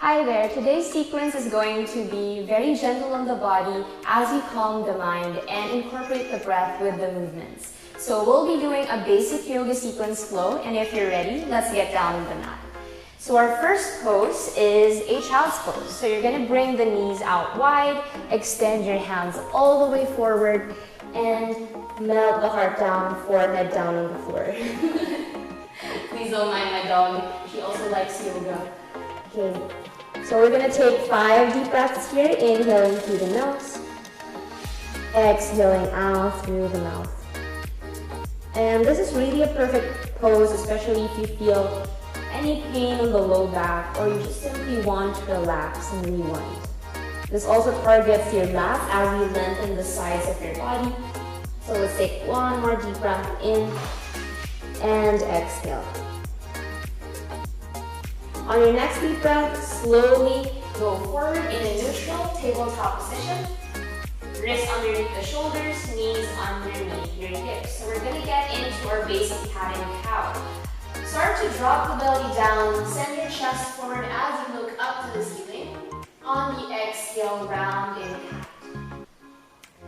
Hi there, today's sequence is going to be very gentle on the body as you calm the mind and incorporate the breath with the movements. So we'll be doing a basic yoga sequence flow, and if you're ready, let's get down on the mat. So our first pose is a child's pose. So you're going to bring the knees out wide, extend your hands all the way forward, and melt the heart down, forehead down on the floor. Please don't mind my dog, she also likes yoga. Okay, so we're going to take 5 deep breaths here, inhaling through the nose, exhaling out through the mouth. And this is really a perfect pose, especially if you feel any pain on the low back or you just simply want to relax and rewind. This also targets your lats as you lengthen the sides of your body. So let's take one more deep breath in and exhale. On your next deep breath, slowly go forward in a neutral tabletop position. Wrists underneath the shoulders, knees underneath your hips. So we're going to get into our basic cat and cow. Start to drop the belly down, send your chest forward as you look up to the ceiling. On the exhale, round in cat.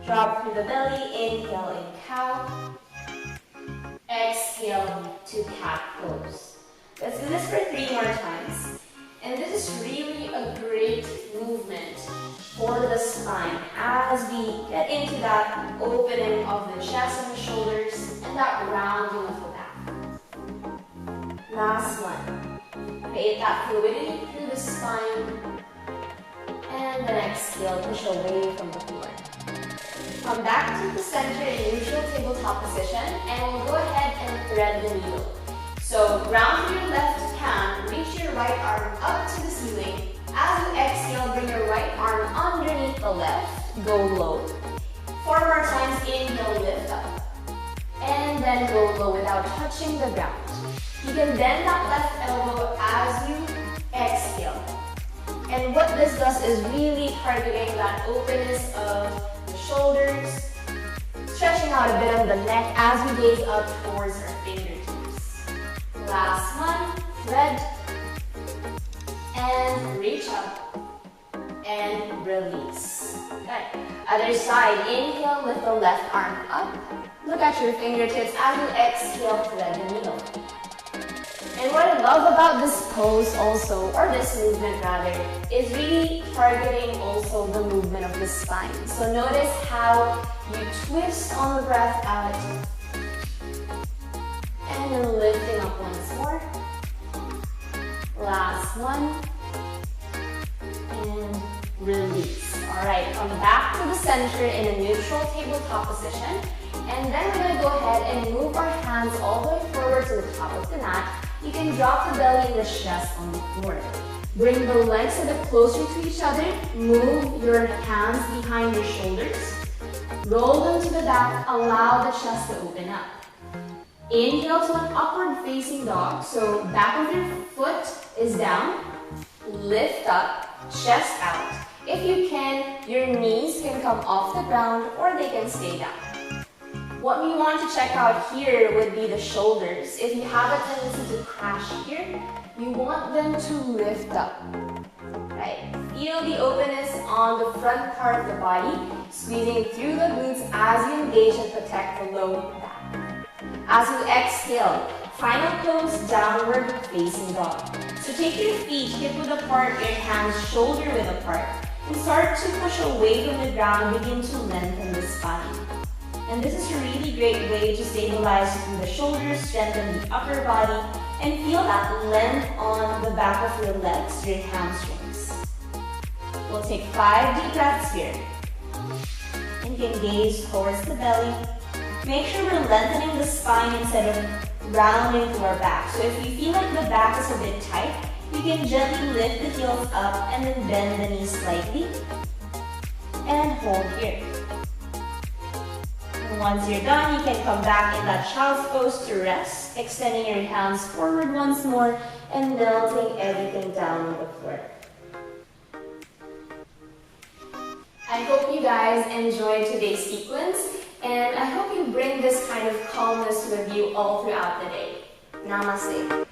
Drop through the belly, inhale in cow. Exhale to cat pose. Let's do this for 3 more times. And this is really a great movement for the spine as we get into that opening of the chest and the shoulders and that rounding of the back. Last one. Create that fluidity through the spine. And then exhale, push away from the floor. Come back to the center in neutral tabletop position, and we'll go ahead and thread the needle. So ground your left hand, reach your right arm up to the ceiling. As you exhale, bring your right arm underneath the left, go low. 4 more times, inhale, lift up. And then go low without touching the ground. You can bend that left elbow as you exhale. And what this does is really targeting that openness of the shoulders, stretching out a bit of the neck as we gaze up towards our fingertips. Last one, thread, and reach up, and release. Okay. Other side, inhale, lift the left arm up. Look at your fingertips as you exhale, thread the needle. And what I love about this pose also, or this movement rather, is really targeting also the movement of the spine. So notice how you twist on the breath out, and then lifting up once more. Last one, and release. Alright, come back to the center in a neutral tabletop position, and then we're going to go ahead and move our hands all the way forward to the top of the mat. You can drop the belly and the chest on the floor. Bring the legs a bit closer to each other. Move your hands behind your shoulders. Roll them to the back. Allow the chest to open up. Inhale to an upward facing dog. So back of your foot is down. Lift up, chest out. If you can, your knees can come off the ground or they can stay down. What we want to check out here would be the shoulders. If you have a tendency to crash here, you want them to lift up. Right? Feel the openness on the front part of the body, squeezing through the glutes as you engage and protect the low back. As you exhale, final pose, downward facing dog. So take your feet hip width apart, your hands shoulder width apart, and start to push away from the ground, begin to lengthen the spine. And this is a really great way to stabilize through the shoulders, strengthen the upper body, and feel that length on the back of your legs, your hamstrings. We'll take 5 deep breaths here. And you can gaze towards the belly. Make sure we're lengthening the spine instead of rounding through our back. So if you feel like the back is a bit tight, you can gently lift the heels up and then bend the knees slightly. And hold here. Once you're done, you can come back in that child's pose to rest, extending your hands forward once more and melting everything down on the floor. I hope you guys enjoyed today's sequence, and I hope you bring this kind of calmness with you all throughout the day. Namaste.